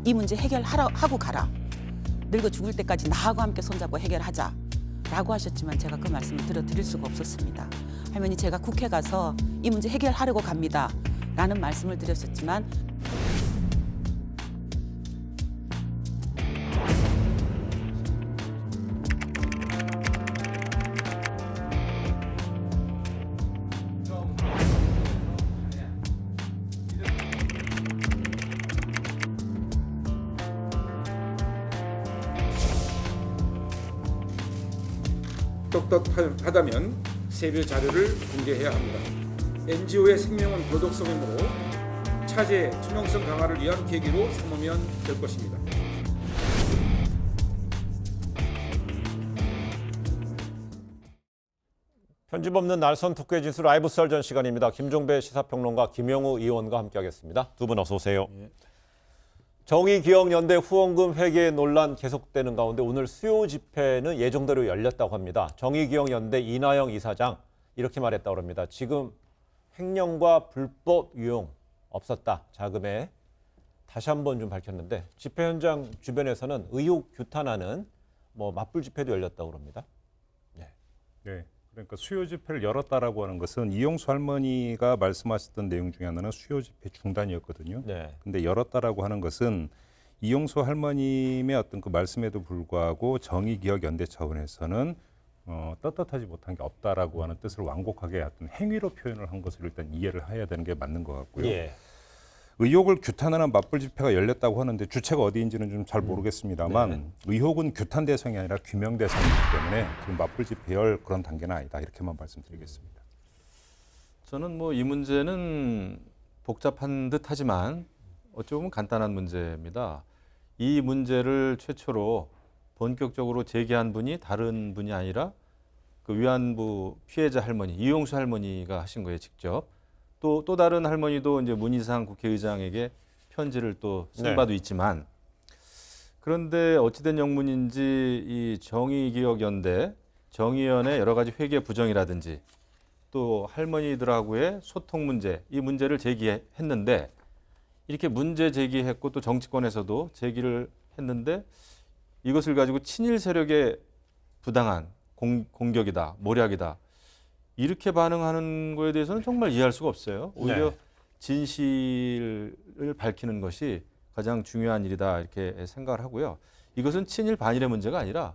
이 문제 해결하고 가라. 늙어 죽을 때까지 나하고 함께 손잡고 해결하자. 라고 하셨지만 제가 그 말씀을 드릴 수가 없었습니다. 할머니, 제가 국회 가서 이 문제 해결하려고 갑니다. 라는 말씀을 드렸었지만 똑똑하다면 세부 자료를 공개해야 합니다. NGO의 생명은 도덕성이므로 차제 투명성 강화를 위한 계기로 삼으면 될 것입니다. 편집 없는 날선 토크의 진수 라이브 썰전 시간입니다. 김종배 시사평론가 김영우 의원과 함께하겠습니다. 두 분 어서 오세요. 정의기억연대 후원금 회계 논란 계속되는 가운데 오늘 수요 집회는 예정대로 열렸다고 합니다. 정의기억연대 이나영 이사장 이렇게 말했다고 합니다. 지금 횡령과 불법 유용 없었다. 자금에 다시 한번 좀 밝혔는데 집회 현장 주변에서는 의혹 규탄하는 맞불 집회도 열렸다고 합니다. 네. 그러니까 수요 집회를 열었다라고 하는 것은 이용수 할머니가 말씀하셨던 내용 중에 하나는 수요 집회 중단이었거든요. 네. 근데 열었다라고 하는 것은 이용수 할머님의 어떤 그 말씀에도 불구하고 정의기억연대 차원에서는 떳떳하지 못한 게 없다라고 하는 뜻을 완곡하게 어떤 행위로 표현을 한 것을 일단 이해를 해야 되는 게 맞는 것 같고요. 예. 의혹을 규탄하는 맞불 집회가 열렸다고 하는데 주체가 어디인지는 좀 잘 모르겠습니다만 네. 의혹은 규탄 대상이 아니라 규명 대상이기 때문에 지금 맞불 집회 열 그런 단계는 아니다 이렇게만 말씀드리겠습니다. 저는 이 문제는 복잡한 듯하지만 어찌 보면 간단한 문제입니다. 이 문제를 최초로 본격적으로 제기한 분이 다른 분이 아니라 그 위안부 피해자 할머니 이용수 할머니가 하신 거예요, 직접. 또 다른 할머니도 이제 문희상 국회의장에게 편지를 또 쓴 바도 있지만 그런데 어찌된 영문인지 이 정의기억연대 정의연의 여러 가지 회계 부정이라든지 또 할머니들하고의 소통 문제 이 문제를 제기했는데 이렇게 문제 제기했고 또 정치권에서도 제기를 했는데 이것을 가지고 친일 세력의 부당한 공격이다, 모략이다. 이렇게 반응하는 거에 대해서는 정말 이해할 수가 없어요. 오히려 진실을 밝히는 것이 가장 중요한 일이다 이렇게 생각을 하고요. 이것은 친일 반일의 문제가 아니라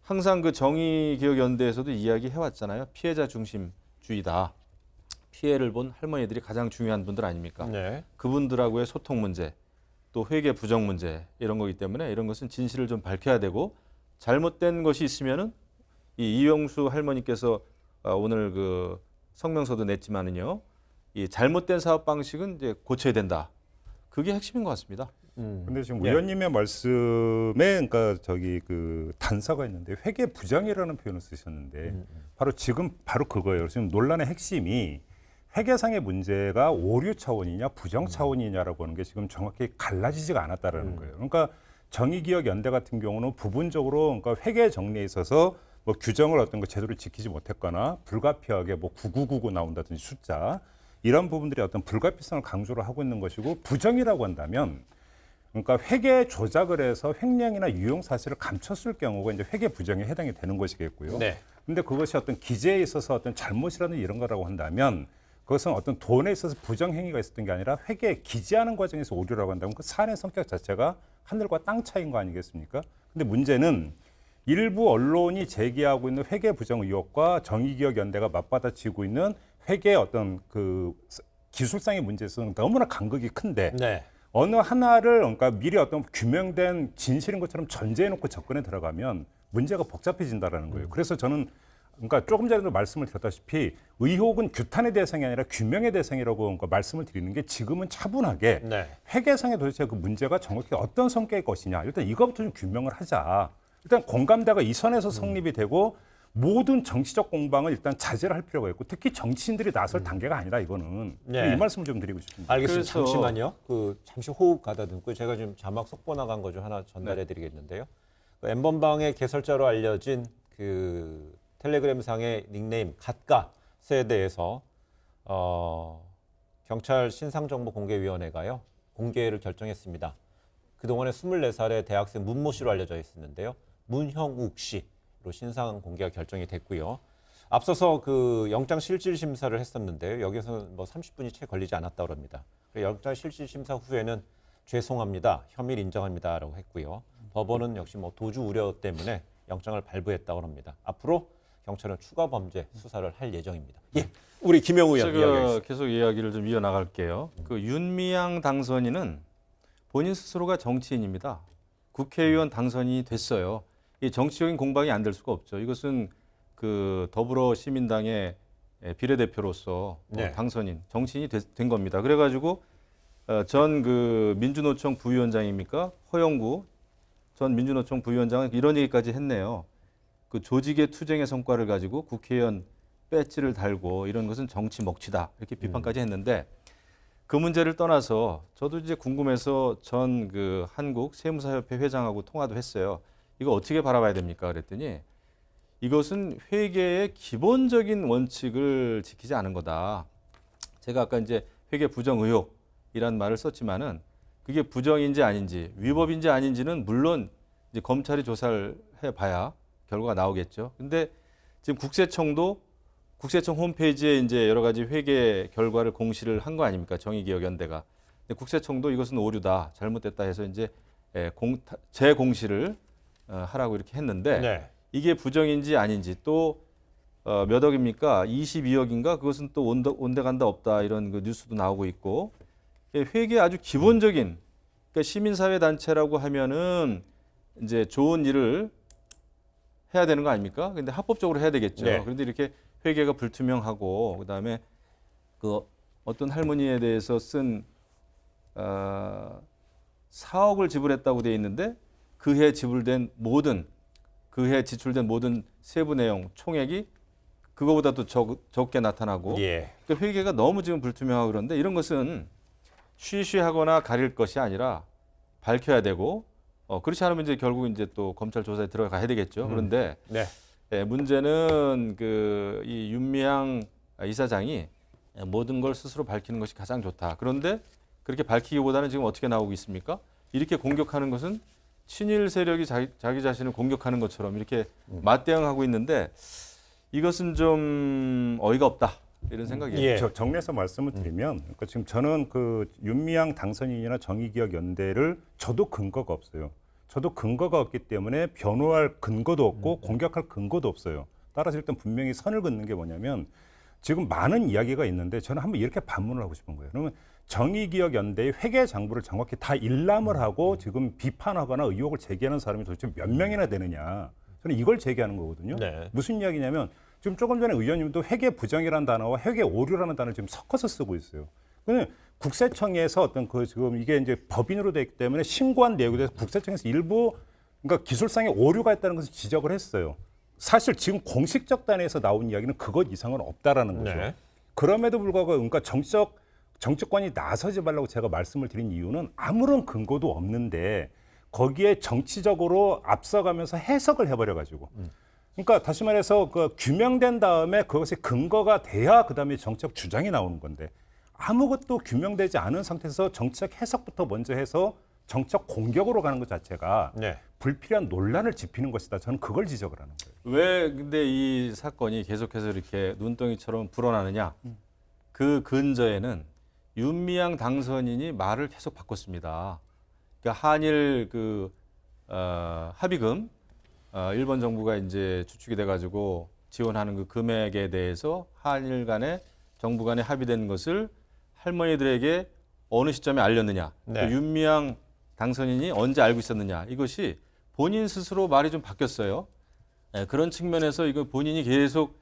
항상 그 정의기억연대에서도 이야기해 왔잖아요. 피해자 중심주의다. 피해를 본 할머니들이 가장 중요한 분들 아닙니까? 네. 그분들하고의 소통 문제, 또 회계 부정 문제 이런 거기 때문에 이런 것은 진실을 좀 밝혀야 되고 잘못된 것이 있으면은 이 이용수 할머니께서 오늘 그 성명서도 냈지만은요, 이 잘못된 사업 방식은 이제 고쳐야 된다. 그게 핵심인 것 같습니다. 근데 지금 의원님의 말씀에 그러니까 그 단서가 있는데 회계 부정이라는 표현을 쓰셨는데 바로 지금 바로 그거예요. 지금 논란의 핵심이 회계상의 문제가 오류 차원이냐 부정 차원이냐라고 하는 게 지금 정확히 갈라지지가 않았다라는 거예요. 그러니까 정의기억연대 같은 경우는 부분적으로 그러니까 회계 정리에 있어서 규정을 어떤 거 제대로 지키지 못했거나 불가피하게 9999 나온다든지 숫자 이런 부분들이 어떤 불가피성을 강조를 하고 있는 것이고 부정이라고 한다면 그러니까 회계 조작을 해서 횡령이나 유용 사실을 감췄을 경우가 이제 회계 부정에 해당이 되는 것이겠고요. 네. 근데 그것이 어떤 기재에 있어서 어떤 잘못이라는 이런 거라고 한다면 그것은 어떤 돈에 있어서 부정 행위가 있었던 게 아니라 회계에 기재하는 과정에서 오류라고 한다면 그 사안의 성격 자체가 하늘과 땅 차이인 거 아니겠습니까? 근데 문제는 일부 언론이 제기하고 있는 회계 부정 의혹과 정의기억연대가 맞받아치고 있는 회계의 어떤 그 기술상의 문제에서는 너무나 간극이 큰데 어느 하나를 그러니까 미리 어떤 규명된 진실인 것처럼 전제해놓고 접근에 들어가면 문제가 복잡해진다라는 거예요. 그래서 저는 그러니까 조금 전에도 말씀을 드렸다시피 의혹은 규탄의 대상이 아니라 규명의 대상이라고 그러니까 말씀을 드리는 게 지금은 차분하게 회계상에 도대체 그 문제가 정확히 어떤 성격의 것이냐 일단 이것부터 좀 규명을 하자. 일단 공감대가 이 선에서 성립이 되고 모든 정치적 공방을 일단 자제를 할 필요가 있고 특히 정치인들이 나설 단계가 아니라 이거는 이 말씀을 좀 드리고 싶습니다. 알겠습니다. 잠시만요. 잠시 호흡 가다듬고 제가 지금 자막 속보 나간 거 좀 하나 전달해 드리겠는데요. N번방의 개설자로 알려진 그 텔레그램상의 닉네임 갓갓에 대해서 경찰 신상정보공개위원회가요. 공개를 결정했습니다. 그동안에 24살의 대학생 문모 씨로 알려져 있었는데요. 문형욱 씨로 신상 공개가 결정이 됐고요. 앞서서 그 영장 실질 심사를 했었는데요. 여기서는 뭐 30분이 채 걸리지 않았다고 합니다. 영장 실질 심사 후에는 죄송합니다, 혐의를 인정합니다라고 했고요. 법원은 역시 뭐 도주 우려 때문에 영장을 발부했다고 합니다. 앞으로 경찰은 추가 범죄 수사를 할 예정입니다. 예, 우리 김영우 의원 이야기하겠습니다. 계속 이야기를 좀 이어나갈게요. 그 윤미향 당선인은 본인 스스로가 정치인입니다. 국회의원 당선이 됐어요. 이 정치적인 공방이 안 될 수가 없죠. 이것은 그 더불어 시민당의 비례대표로서 네. 당선인, 정치인이 된 겁니다. 그래가지고 전 그 민주노총 부위원장입니까? 허영구 전 민주노총 부위원장은 이런 얘기까지 했네요. 그 조직의 투쟁의 성과를 가지고 국회의원 배지를 달고 이런 것은 정치 먹튀다 이렇게 비판까지 했는데 그 문제를 떠나서 저도 이제 궁금해서 전 그 한국 세무사협회 회장하고 통화도 했어요. 이거 어떻게 바라봐야 됩니까? 그랬더니 이것은 회계의 기본적인 원칙을 지키지 않은 거다. 제가 아까 이제 회계 부정 의혹이란 말을 썼지만은 그게 부정인지 아닌지 위법인지 아닌지는 물론 이제 검찰이 조사를 해봐야 결과가 나오겠죠. 근데 지금 국세청 홈페이지에 이제 여러 가지 회계 결과를 공시를 한 거 아닙니까? 정의기억연대가. 근데 국세청도 이것은 오류다, 잘못됐다 해서 이제 재공시를 하라고 이렇게 했는데 네. 이게 부정인지 아닌지 또 몇 억입니까? 22억인가? 그것은 또 온데간다 없다 이런 그 뉴스도 나오고 있고 회계 아주 기본적인 그러니까 시민사회 단체라고 하면은 이제 좋은 일을 해야 되는 거 아닙니까? 근데 합법적으로 해야 되겠죠. 네. 그런데 이렇게 회계가 불투명하고 그다음에 그 어떤 할머니에 대해서 쓴 4억을 지불했다고 돼 있는데 그해 지출된 모든 세부 내용 총액이 그거보다도 적게 나타나고 예. 그러니까 회계가 너무 지금 불투명하고 그런데 이런 것은 쉬쉬하거나 가릴 것이 아니라 밝혀야 되고 그렇지 않으면 이제 결국 이제 또 검찰 조사에 들어가야 되겠죠. 그런데 네. 문제는 이 윤미향 이사장이 모든 걸 스스로 밝히는 것이 가장 좋다. 그런데 그렇게 밝히기보다는 지금 어떻게 나오고 있습니까? 이렇게 공격하는 것은 친일 세력이 자기 자신을 공격하는 것처럼 이렇게 맞대응하고 있는데 이것은 좀 어이가 없다 이런 생각이에요. 예. 정리해서 말씀을 드리면 그러니까 지금 저는 그 윤미향 당선인이나 정의기억연대를 저도 근거가 없어요. 저도 근거가 없기 때문에 변호할 근거도 없고 공격할 근거도 없어요. 따라서 일단 분명히 선을 긋는 게 뭐냐면 지금 많은 이야기가 있는데 저는 한번 이렇게 반문을 하고 싶은 거예요. 그러면 정의기억연대의 회계 장부를 정확히 다 일람을 하고 지금 비판하거나 의혹을 제기하는 사람이 도대체 몇 명이나 되느냐. 저는 이걸 제기하는 거거든요. 네. 무슨 이야기냐면 지금 조금 전에 의원님도 회계 부정이라는 단어와 회계 오류라는 단어를 지금 섞어서 쓰고 있어요. 그러면 국세청에서 어떤 그 지금 이게 이제 법인으로 되기 때문에 신고한 내용에 대해서 국세청에서 일부 그러니까 기술상의 오류가 있다는 것을 지적을 했어요. 사실 지금 공식적 단위에서 나온 이야기는 그것 이상은 없다라는 거죠. 네. 그럼에도 불구하고 그러니까 정치권이 나서지 말라고 제가 말씀을 드린 이유는 아무런 근거도 없는데 거기에 정치적으로 앞서가면서 해석을 해버려가지고. 그러니까 다시 말해서 그 규명된 다음에 그것이 근거가 돼야 그다음에 정책 주장이 나오는 건데 아무것도 규명되지 않은 상태에서 정책 해석부터 먼저 해서 정책 공격으로 가는 것 자체가 네. 불필요한 논란을 짚는 것이다. 저는 그걸 지적을 하는 거예요. 왜 근데 이 사건이 계속해서 이렇게 눈덩이처럼 불어나느냐? 그 근저에는 윤미향 당선인이 말을 계속 바꿨습니다. 그러니까 한일 합의금 일본 정부가 이제 주축이 돼가지고 지원하는 그 금액에 대해서 한일 간에 정부 간에 합의된 것을 할머니들에게 어느 시점에 알렸느냐? 네. 또 윤미향 당선인이 언제 알고 있었느냐? 이것이 본인 스스로 말이 좀 바뀌었어요. 네, 그런 측면에서 이거 본인이 계속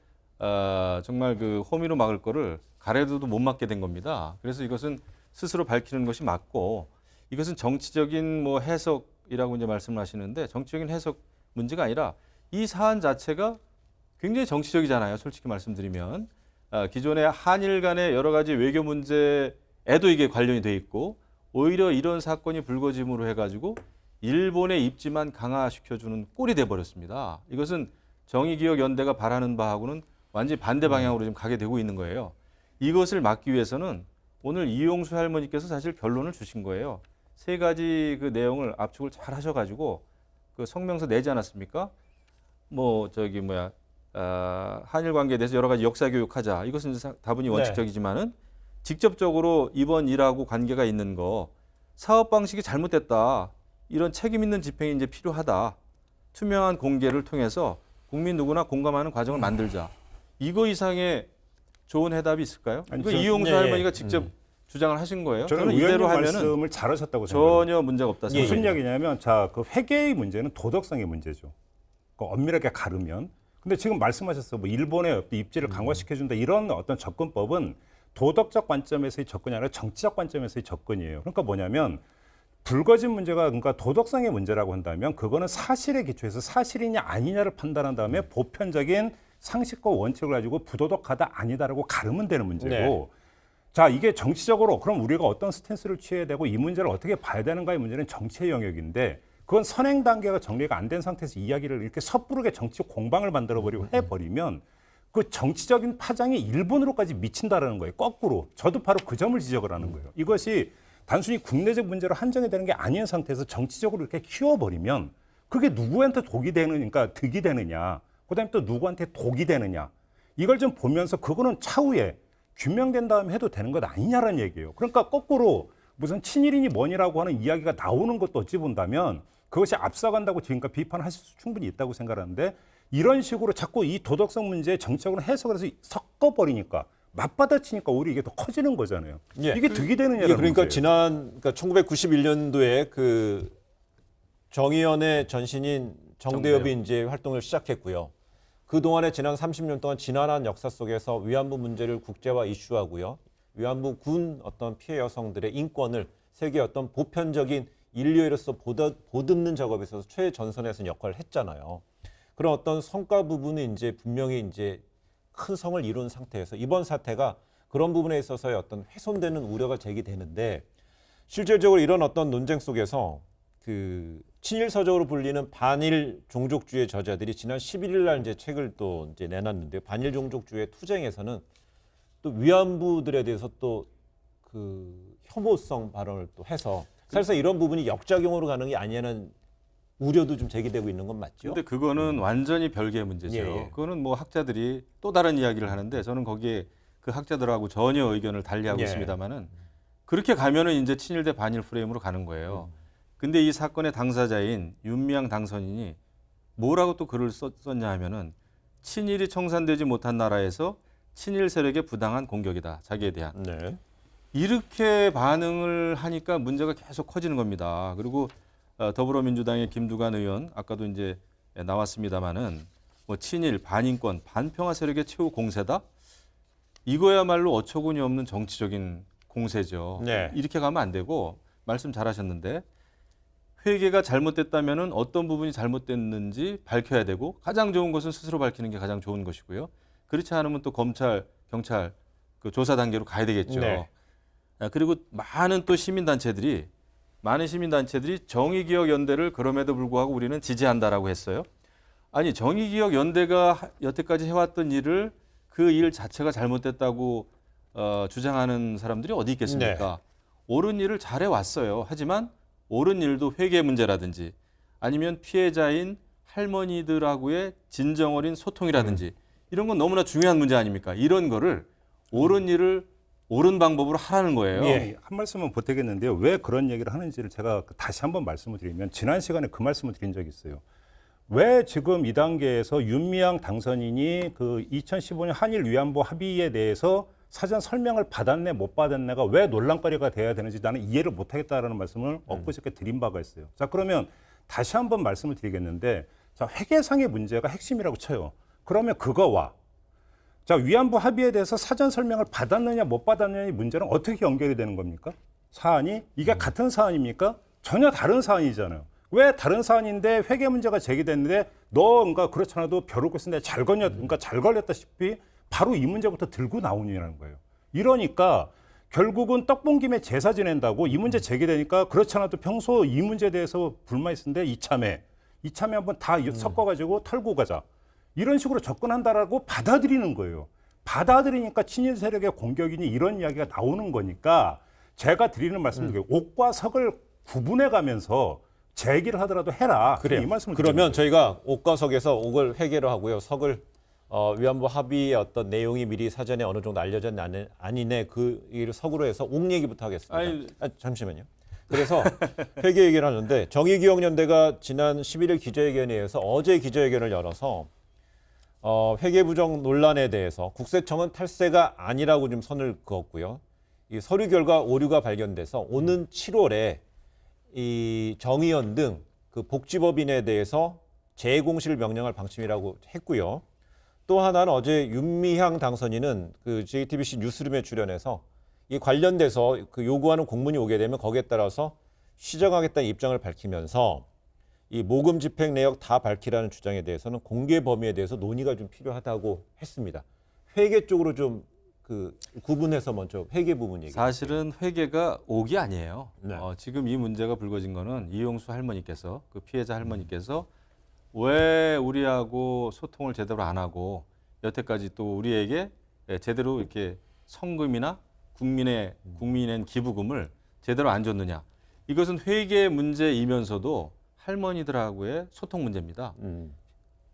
정말 그 호미로 막을 거를 가래도도 못 막게 된 겁니다. 그래서 이것은 스스로 밝히는 것이 맞고 이것은 정치적인 뭐 해석이라고 이제 말씀을 하시는데 정치적인 해석 문제가 아니라 이 사안 자체가 굉장히 정치적이잖아요. 솔직히 말씀드리면 기존의 한일 간의 여러 가지 외교 문제에도 이게 관련이 돼 있고 오히려 이런 사건이 불거짐으로 해가지고 일본의 입지만 강화시켜주는 꼴이 돼버렸습니다. 이것은 정의기억연대가 바라는 바하고는 완전히 반대 방향으로 지금 가게 되고 있는 거예요. 이것을 막기 위해서는 오늘 이용수 할머니께서 사실 결론을 주신 거예요. 세 가지 그 내용을 압축을 잘 하셔가지고 그 성명서 내지 않았습니까? 뭐 저기 뭐야 한일 관계에 대해서 여러 가지 역사 교육하자. 이것은 다분히 원칙적이지만은 직접적으로 이번 일하고 관계가 있는 거 사업 방식이 잘못됐다. 이런 책임 있는 집행이 이제 필요하다. 투명한 공개를 통해서 국민 누구나 공감하는 과정을 만들자. 이거 이상의 좋은 해답이 있을까요? 아니, 이거 저- 이용수 할머니가 직접 주장을 하신 거예요. 저는 저는 의원님 이대로 하면은 말씀을 잘하셨다고 생각합니다. 전혀 문제가 없다 무슨 생각합니다. 얘기냐면 자, 그 회계의 문제는 도덕성의 문제죠. 그 엄밀하게 가르면. 근데 지금 말씀하셨어. 뭐 일본의 어떤 입지를 강화시켜 준다 이런 어떤 접근법은 도덕적 관점에서의 접근이 아니라 정치적 관점에서의 접근이에요. 그러니까 뭐냐면 불거진 문제가 그러니까 도덕성의 문제라고 한다면 그거는 사실에 기초해서 사실이냐 아니냐를 판단한 다음에 보편적인 상식과 원칙을 가지고 부도덕하다 아니다라고 가르면 되는 문제고 네. 자, 이게 정치적으로 그럼 우리가 어떤 스탠스를 취해야 되고 이 문제를 어떻게 봐야 되는가의 문제는 정치의 영역인데 그건 선행 단계가 정리가 안 된 상태에서 이야기를 이렇게 섣부르게 정치적 공방을 만들어버리고 해버리면 그 정치적인 파장이 일본으로까지 미친다라는 거예요. 거꾸로. 저도 바로 그 점을 지적을 하는 거예요. 이것이 단순히 국내적 문제로 한정이 되는 게 아닌 상태에서 정치적으로 이렇게 키워버리면 그게 누구한테 독이 되는, 그러니까 득이 되느냐. 그다음에 또 누구한테 독이 되느냐. 이걸 좀 보면서 그거는 차후에 규명된 다음에 해도 되는 것 아니냐라는 얘기예요. 그러니까 거꾸로 무슨 친일이니 뭐니라고 하는 이야기가 나오는 것도 어찌 본다면 그것이 앞서간다고 지금까지 비판하실 수 충분히 있다고 생각하는데 이런 식으로 자꾸 이 도덕성 문제에 정치적으로 해석을 해서 섞어버리니까 맞받아치니까 오히려 이게 더 커지는 거잖아요. 예. 이게 득이 되느냐라는 이게 그러니까 문제예요. 그러니까 1991년도에 그 정의연의 전신인 정대협이 이제 활동을 시작했고요. 그 동안에 지난 30년 동안 지난한 역사 속에서 위안부 문제를 국제화 이슈하고요. 위안부 군 어떤 피해 여성들의 인권을 세계 어떤 보편적인 인류애로서 보듬는 작업에 있어서 최전선에서 역할을 했잖아요. 그런 어떤 성과 부분이 이제 분명히 이제 큰 성을 이룬 상태에서 이번 사태가 그런 부분에 있어서의 어떤 훼손되는 우려가 제기되는데 실질적으로 이런 어떤 논쟁 속에서 그 친일서적으로 불리는 반일 종족주의 저자들이 지난 11일 날 이제 책을 또 이제 내놨는데 반일 종족주의 투쟁에서는 또 위안부들에 대해서 또 그 혐오성 발언을 또 해서 사실상 이런 부분이 역작용으로 가는 게 아니냐는 우려도 좀 제기되고 있는 건 맞죠? 근데 그거는 완전히 별개의 문제죠. 예, 예. 그거는 뭐 학자들이 또 다른 이야기를 하는데 저는 거기에 그 학자들하고 전혀 의견을 달리하고 예. 있습니다만은 그렇게 가면은 이제 친일 대 반일 프레임으로 가는 거예요. 근데 이 사건의 당사자인 윤미향 당선인이 뭐라고 또 글을 썼냐 하면은 친일이 청산되지 못한 나라에서 친일 세력의 부당한 공격이다. 자기에 대한. 네. 이렇게 반응을 하니까 문제가 계속 커지는 겁니다. 그리고 더불어민주당의 김두관 의원 아까도 이제 나왔습니다마는 뭐 친일, 반인권, 반평화 세력의 최후 공세다. 이거야말로 어처구니 없는 정치적인 공세죠. 네. 이렇게 가면 안 되고 말씀 잘하셨는데 회계가 잘못됐다면은 어떤 부분이 잘못됐는지 밝혀야 되고 가장 좋은 것은 스스로 밝히는 게 가장 좋은 것이고요. 그렇지 않으면 또 검찰, 경찰 그 조사 단계로 가야 되겠죠. 네. 그리고 많은 시민단체들이 정의기억연대를 그럼에도 불구하고 우리는 지지한다라고 했어요. 아니 정의기억연대가 여태까지 해왔던 일을 그 일 자체가 잘못됐다고 주장하는 사람들이 어디 있겠습니까? 옳은 일을 잘해왔어요. 하지만 옳은 일도 회계 문제라든지 아니면 피해자인 할머니들하고의 진정 어린 소통이라든지 이런 건 너무나 중요한 문제 아닙니까? 이런 거를 옳은 일을 옳은 방법으로 하라는 거예요. 예, 한 말씀은 보태겠는데요. 왜 그런 얘기를 하는지를 제가 다시 한번 말씀을 드리면 지난 시간에 그 말씀을 드린 적이 있어요. 왜 지금 이 단계에서 윤미향 당선인이 그 2015년 한일 위안부 합의에 대해서 사전 설명을 받았네 못 받았네가 왜 논란거리가 돼야 되는지 나는 이해를 못하겠다라는 말씀을 엊그저께 드린 바가 있어요. 자, 그러면 다시 한번 말씀을 드리겠는데 자, 회계상의 문제가 핵심이라고 쳐요. 그러면 그거와 자, 위안부 합의에 대해서 사전 설명을 받았느냐 못 받았느냐의 문제는 어떻게 연결이 되는 겁니까? 사안이 이게 같은 사안입니까? 전혀 다른 사안이잖아요. 왜 다른 사안인데 회계 문제가 제기됐는데 그러니까 그렇잖아도 벼르고 있는데 그러니까 잘 걸렸다시피 바로 이 문제부터 들고 나오느냐는 거예요. 이러니까 결국은 떡 본 김에 제사 지낸다고 이 문제 제기되니까 그렇잖아도 평소 이 문제에 대해서 불만 있었는데 이참에 한번 다 섞어가지고 털고 가자. 이런 식으로 접근한다라고 받아들이는 거예요. 받아들이니까 친일 세력의 공격이니 이런 이야기가 나오는 거니까 제가 드리는 말씀은 옥과 석을 구분해 가면서 제기를 하더라도 해라. 그래요. 이 말씀을 그러면 드립니다. 저희가 옥과 석에서 옥을 회계로 하고요. 석을 위안부 합의의 어떤 내용이 미리 사전에 어느 정도 알려졌냐 아니네 그 얘기를 석으로 해서 옥 얘기부터 하겠습니다. 아니, 잠시만요. 그래서 회계 얘기를 하는데 정의기억연대가 지난 11일 기자회견에 의해서 어제 기자회견을 열어서 회계 부정 논란에 대해서 국세청은 탈세가 아니라고 좀 선을 그었고요. 이 서류 결과 오류가 발견돼서 오는 7월에 이 정의연 등 그 복지법인에 대해서 재공실 명령할 방침이라고 했고요. 또 하나는 어제 윤미향 당선인은 그 JTBC 뉴스룸에 출연해서 이 관련돼서 그 요구하는 공문이 오게 되면 거기에 따라서 시정하겠다는 입장을 밝히면서 이 모금 집행 내역 다 밝히라는 주장에 대해서는 공개 범위에 대해서 논의가 좀 필요하다고 했습니다. 회계 쪽으로 좀 그 구분해서 먼저 회계 부분 얘기. 사실은 회계가 옥이 아니에요. 네. 지금 이 문제가 불거진 거는 이용수 할머니께서 그 피해자 할머니께서 왜 우리하고 소통을 제대로 안 하고 여태까지 또 우리에게 제대로 이렇게 성금이나 국민의 기부금을 제대로 안 줬느냐. 이것은 회계 문제이면서도 할머니들하고의 소통 문제입니다.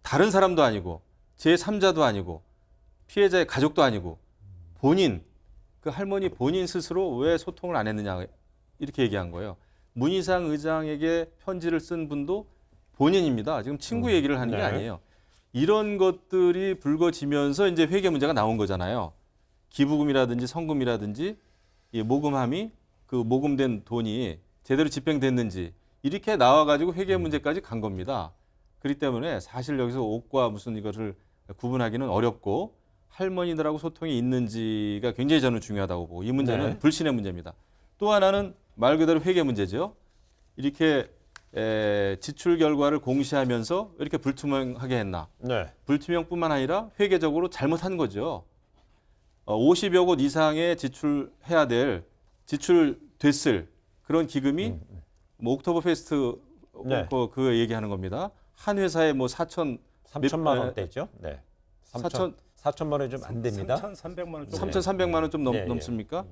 다른 사람도 아니고 제3자도 아니고 피해자의 가족도 아니고 본인, 그 할머니 본인 스스로 왜 소통을 안 했느냐 이렇게 얘기한 거예요. 문희상 의장에게 편지를 쓴 분도 본인입니다. 지금 친구 얘기를 하는 게 네. 아니에요. 이런 것들이 불거지면서 이제 회계 문제가 나온 거잖아요. 기부금이라든지 성금이라든지 이 모금함이 그 모금된 돈이 제대로 집행됐는지 이렇게 나와가지고 회계 문제까지 간 겁니다. 그렇기 때문에 사실 여기서 옥과 무슨 이것을 구분하기는 어렵고 할머니들하고 소통이 있는지가 굉장히 저는 중요하다고 보고 이 문제는 네. 불신의 문제입니다. 또 하나는 말 그대로 회계 문제죠. 이렇게 지출 결과를 공시하면서 이렇게 불투명하게 했나. 네. 불투명뿐만 아니라 회계적으로 잘못한 거죠. 50여 곳 이상의 지출해야 될 지출됐을 그런 기금이 뭐 옥토버 페스트 네. 그 얘기하는 겁니다. 한 회사에 뭐 3천만 원대죠. 네. 4천만 원이 좀 안 됩니다. 3,300만 원. 3,300만 원 좀 예, 예. 넘습니까?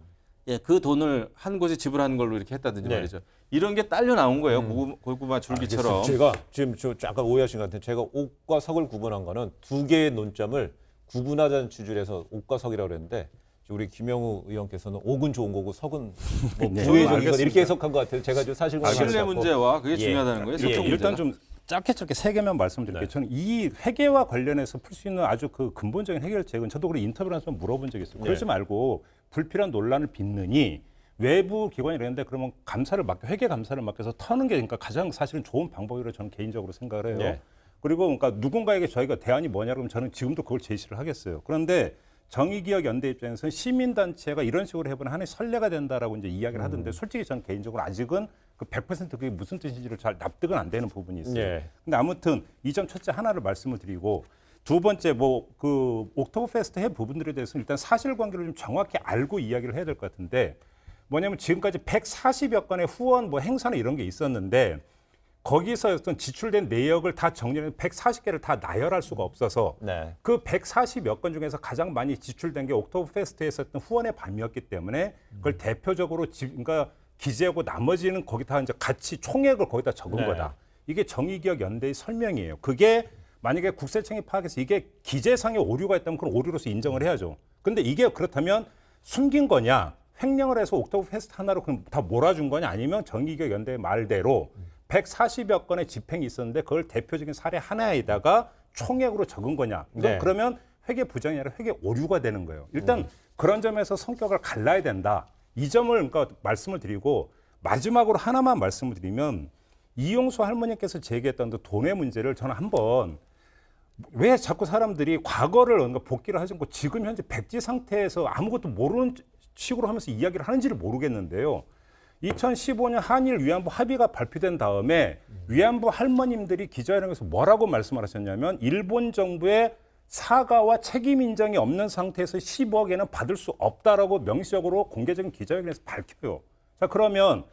예, 그 돈을 한 곳에 지불하는 걸로 이렇게 했다든지 네. 말이죠. 이런 게 딸려 나온 거예요. 고구마 줄기처럼. 제가 지금 약간 오해하신 것 같아요. 제가 옥과 석을 구분한 거는 두 개의 논점을 구분하자는 취지에서 옥과 석이라고 그랬는데 우리 김영우 의원께서는 옥은 좋은 거고 석은 뭐 네, 부회적인 거 알겠습니다. 이렇게 해석한 것 같아요. 제가 좀 사실관계 신뢰 문제와 그게 중요하다는 거예요. 소통 문제가. 일단 좀 짧게 세 개만 말씀드릴게요. 네. 저는 이 회계와 관련해서 풀 수 있는 아주 그 근본적인 해결책은 저도 그런 인터뷰를 하면서 물어본 적이 있어요. 그러지 말고 불필요한 논란을 빚느니 외부 기관이 그랬는데 그러면 감사를 회계 감사를 맡겨서 터는 게 그러니까 가장 사실은 좋은 방법이라고 저는 개인적으로 생각을 해요. 네. 그리고 그러니까 누군가에게 저희가 대안이 뭐냐 그러면 저는 지금도 그걸 제시를 하겠어요. 그런데 정의기억연대 입장에서는 시민단체가 이런 식으로 해보면 하나의 선례가 된다라고 이제 이야기를 하던데 솔직히 저는 개인적으로 아직은 그 100% 그게 무슨 뜻인지를 잘 납득은 안 되는 부분이 있어요. 네. 근데 아무튼 이 점 첫째 하나를 말씀을 드리고 두 번째 뭐 그 옥토버 페스트 해 부분들에 대해서는 일단 사실관계를 좀 정확히 알고 이야기를 해야 될 것 같은데 뭐냐면 지금까지 140여 건의 후원 뭐 행사나 이런 게 있었는데 거기서 어떤 지출된 내역을 다 정리해 140개를 다 나열할 수가 없어서 네. 그 140여 건 중에서 가장 많이 지출된 게 옥토버 페스트에서 했던 후원의 밤이었기 때문에 그걸 대표적으로 그러니까 기재하고 나머지는 거기다 이제 같이 총액을 거기다 적은 네. 거다. 이게 정의기억연대의 설명이에요. 그게 만약에 국세청이 파악해서 이게 기재상의 오류가 있다면 그건 오류로서 인정을 해야죠. 근데 이게 그렇다면 숨긴 거냐, 횡령을 해서 옥토버 페스트 하나로 그럼 다 몰아준 거냐, 아니면 정의기억연대의 말대로 140여 건의 집행이 있었는데 그걸 대표적인 사례 하나에다가 총액으로 적은 거냐. 네. 그러면 회계 부정이 아니라 회계 오류가 되는 거예요. 일단 그런 점에서 성격을 갈라야 된다. 이 점을 그러니까 말씀을 드리고 마지막으로 하나만 말씀을 드리면 이용수 할머니께서 제기했던 그 돈의 문제를 저는 한번 왜 자꾸 사람들이 과거를 뭔가 복기를 하지 않고 지금 현재 백지 상태에서 아무것도 모르는 식으로 하면서 이야기를 하는지를 모르겠는데요. 2015년 한일 위안부 합의가 발표된 다음에 위안부 할머님들이 기자회견에서 뭐라고 말씀을 하셨냐면 일본 정부의 사과와 책임 인정이 없는 상태에서 10억에는 받을 수 없다라고 명시적으로 공개적인 기자회견에서 밝혀요. 자, 그러면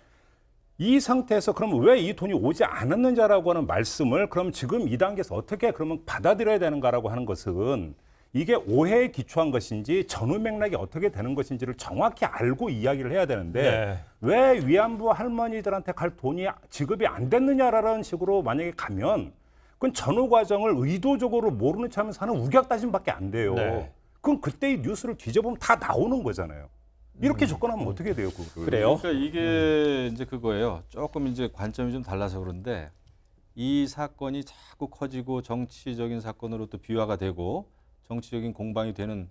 이 상태에서 그럼 왜 이 돈이 오지 않았는지라고 하는 말씀을 그럼 지금 이 단계에서 어떻게 그러면 받아들여야 되는가라고 하는 것은 이게 오해에 기초한 것인지 전후 맥락이 어떻게 되는 것인지를 정확히 알고 이야기를 해야 되는데 네. 왜 위안부 할머니들한테 갈 돈이 지급이 안 됐느냐라는 식으로 만약에 가면 그건 전후 과정을 의도적으로 모르는 척하면서 하는 우격다짐밖에 안 돼요. 네. 그럼 그때의 뉴스를 뒤져보면 다 나오는 거잖아요. 이렇게 접근하면 어떻게 돼요, 그거를? 그래요? 그러니까 이게 이제 그거예요. 조금 이제 관점이 좀 달라서 그런데 이 사건이 자꾸 커지고 정치적인 사건으로 또 비화가 되고 정치적인 공방이 되는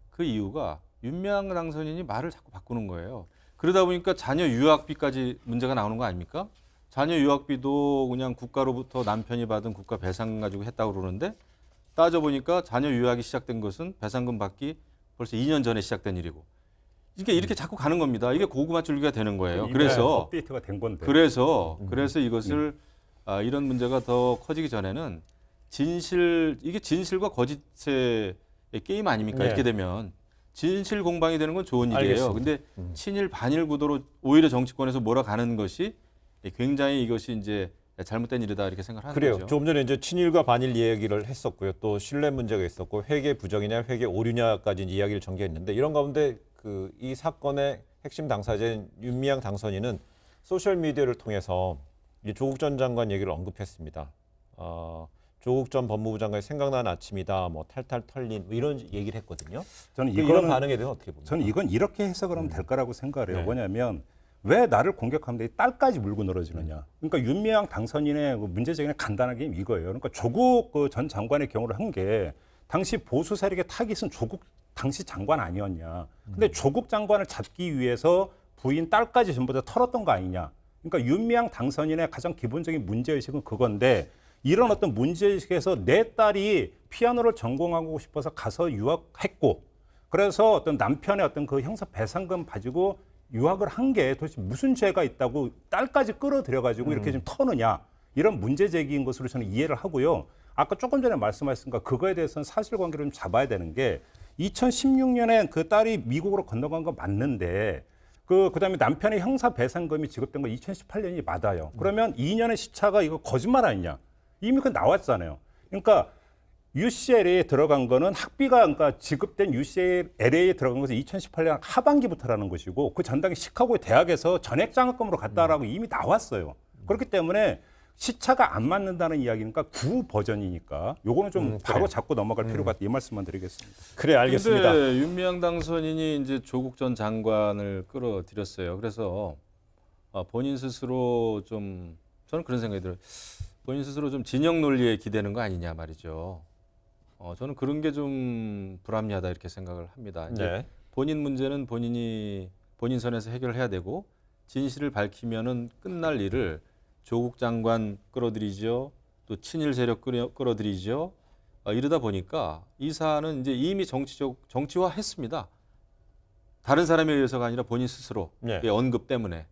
그 이유가 윤미향 당선인이 말을 자꾸 바꾸는 거예요. 그러다 보니까 자녀 유학비까지 문제가 나오는 거 아닙니까? 자녀 유학비도 그냥 국가로부터 남편이 받은 국가 배상금 가지고 했다고 그러는데 따져보니까 자녀 유학이 시작된 것은 배상금 받기 벌써 2년 전에 시작된 일이고 그러니까 이렇게 자꾸 가는 겁니다. 이게 고구마 줄기가 되는 거예요. 이미 그래서 업데이트가 된 건데. 그래서 이것을 이런 문제가 더 커지기 전에는 이게 진실과 거짓의 게임 아닙니까? 네. 이렇게 되면 진실 공방이 되는 건 좋은 일이에요. 알겠습니다. 근데 친일 반일 구도로 오히려 정치권에서 몰아가는 것이 굉장히 이것이 이제 잘못된 일이다 이렇게 생각하는 그래요. 거죠. 조금 전에 이제 친일과 반일 이야기를 했었고요. 또 신뢰 문제가 있었고 회계 부정이냐 회계 오류냐까지 이야기를 전개했는데 이런 가운데 이 사건의 핵심 당사자인 윤미향 당선인은 소셜 미디어를 통해서 이 조국 전 장관 얘기를 언급했습니다. 조국 전 법무부 장관이 생각나는 아침이다, 뭐 탈탈 털린 뭐 이런 얘기를 했거든요. 저는 이런 반응에 대해서 어떻게 봅니까? 저는 이건 이렇게 해석을 하면 될 거라고 생각을 해요. 네. 뭐냐면 왜 나를 공격하면 내 딸까지 물고 늘어지느냐. 그러니까 윤미향 당선인의 그 문제 제기는 간단하게 이거예요. 그러니까 조국 전 장관의 경우를 한 게 당시 보수 세력의 타깃은 조국 당시 장관 아니었냐. 근데 조국 장관을 잡기 위해서 부인 딸까지 전부 다 털었던 거 아니냐. 그러니까 윤미향 당선인의 가장 기본적인 문제의식은 그건데 이런 어떤 문제의식에서 내 딸이 피아노를 전공하고 싶어서 가서 유학했고 그래서 어떤 남편의 어떤 그 형사 배상금 가지고 유학을 한 게 도대체 무슨 죄가 있다고 딸까지 끌어들여가지고 이렇게 좀 터느냐 이런 문제 제기인 것으로 저는 이해를 하고요. 아까 조금 전에 말씀하셨으니까 그거에 대해서는 사실관계를 좀 잡아야 되는 게 2016년에 그 딸이 미국으로 건너간 거 맞는데 그다음에 남편의 형사 배상금이 지급된 거 2018년이 맞아요. 그러면 2년의 시차가 이거 거짓말 아니냐? 이미 그 나왔잖아요. 그러니까 UCLA에 들어간 거는 학비가 그러니까 지급된 UCLA에 들어간 것은 2018년 하반기부터라는 것이고 그 전당이 시카고의 대학에서 전액 장학금으로 갔다라고 이미 나왔어요. 그렇기 때문에 시차가 안 맞는다는 이야기니까 구 버전이니까 요거는 좀 바로 잡고 넘어갈 필요가 있다. 이 말씀만 드리겠습니다. 그래 알겠습니다. 근데 윤미향 당선인이 이제 조국 전 장관을 끌어들였어요. 그래서 본인 스스로 좀 저는 그런 생각이 들어요. 본인 스스로 좀 진영 논리에 기대는 거 아니냐 말이죠. 저는 그런 게 좀 불합리하다 이렇게 생각을 합니다. 이제 네. 본인 문제는 본인 선에서 해결해야 되고 진실을 밝히면은 끝날 일을 조국 장관 끌어들이죠. 또 친일 세력 끌어들이죠. 이러다 보니까 이 사안은 이제 이미 정치화했습니다. 다른 사람에 의해서가 아니라 본인 스스로 네. 언급 때문에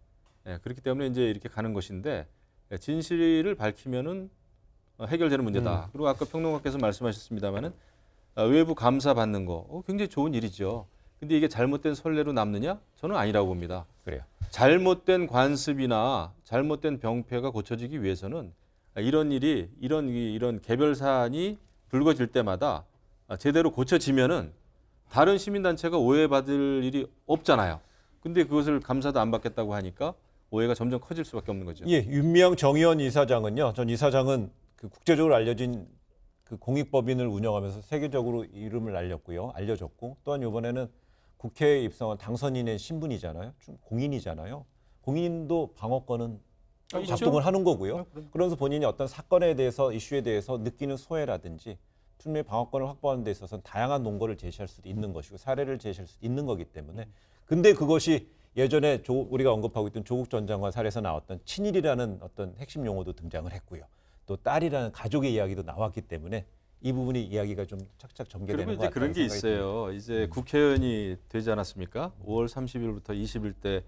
그렇기 때문에 이제 이렇게 가는 것인데 진실을 밝히면은 해결되는 문제다. 그리고 아까 평론가께서 말씀하셨습니다마는 외부 감사 받는 거 굉장히 좋은 일이죠. 근데 이게 잘못된 선례로 남느냐? 저는 아니라고 봅니다. 그래요. 잘못된 관습이나 잘못된 병폐가 고쳐지기 위해서는 이런 일이 이런 개별 사안이 불거질 때마다 제대로 고쳐지면은 다른 시민단체가 오해받을 일이 없잖아요. 근데 그것을 감사도 안 받겠다고 하니까 오해가 점점 커질 수밖에 없는 거죠. 예, 윤미향 정의원 이사장은요. 전 이사장은 그 국제적으로 알려진 그 공익법인을 운영하면서 세계적으로 이름을 알려줬고 또한 이번에는 국회에 입성한 당선인의 신분이잖아요. 공인이잖아요. 공인도 방어권은 작동을 하는 거고요. 그러면서 본인이 어떤 사건에 대해서 이슈에 대해서 느끼는 소외라든지 충분히 방어권을 확보하는 데 있어서는 다양한 논거를 제시할 수도 있는 것이고 사례를 제시할 수도 있는 거기 때문에 근데 그것이 예전에 우리가 언급하고 있던 조국 전 장관 사례에서 나왔던 친일이라는 어떤 핵심 용어도 등장을 했고요. 또 딸이라는 가족의 이야기도 나왔기 때문에 이 부분이 이야기가 좀 착착 전개되는 그리고 것 이제 같다는 그런 게 생각이 있어요. 이제 국회의원이 되지 않았습니까? 5월 30일부터 20일 때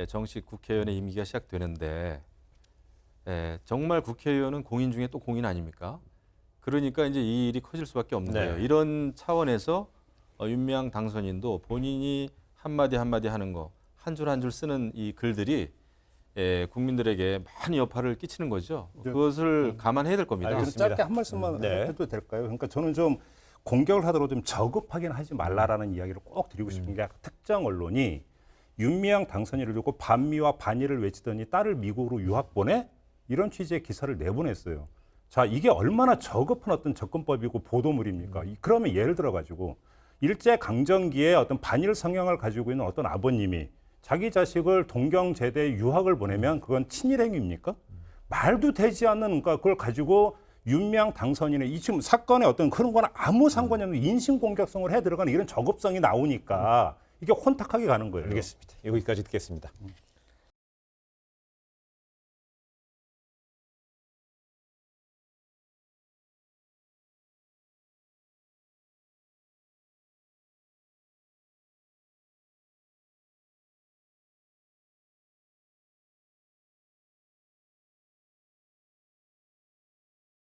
정식 국회의원의 임기가 시작되는데 정말 국회의원은 공인 중에 또 공인 아닙니까? 그러니까 이제 이 일이 커질 수밖에 없는 네. 거예요. 이런 차원에서 윤미향 당선인도 본인이 한마디 한마디 하는 거, 한 줄 한 줄 쓰는 이 글들이 국민들에게 많은 여파를 끼치는 거죠. 그것을 감안해야 될 겁니다. 좀 알겠습니다. 짧게 한 말씀만 네. 해도 될까요? 그러니까 저는 좀 공격을 하더라도 좀 저급하게는 하지 말라라는 이야기를 꼭 드리고 싶은 게 특정 언론이 윤미향 당선인을 두고 반미와 반일을 외치더니 딸을 미국으로 유학 보내? 이런 취지의 기사를 내보냈어요. 자, 이게 얼마나 저급한 어떤 접근법이고 보도물입니까? 그러면 예를 들어가지고 일제강점기에 어떤 반일 성향을 가지고 있는 어떤 아버님이 자기 자식을 동경제대 유학을 보내면 그건 친일행위입니까? 말도 되지 않는, 그러니까 그걸 가지고 윤미향 당선인의 이 지금 사건의 어떤 그런 거는 아무 상관이 없는 인신공격성을 해 들어가는 이런 저급성이 나오니까 이게 혼탁하게 가는 거예요. 알겠습니다. 여기까지 듣겠습니다.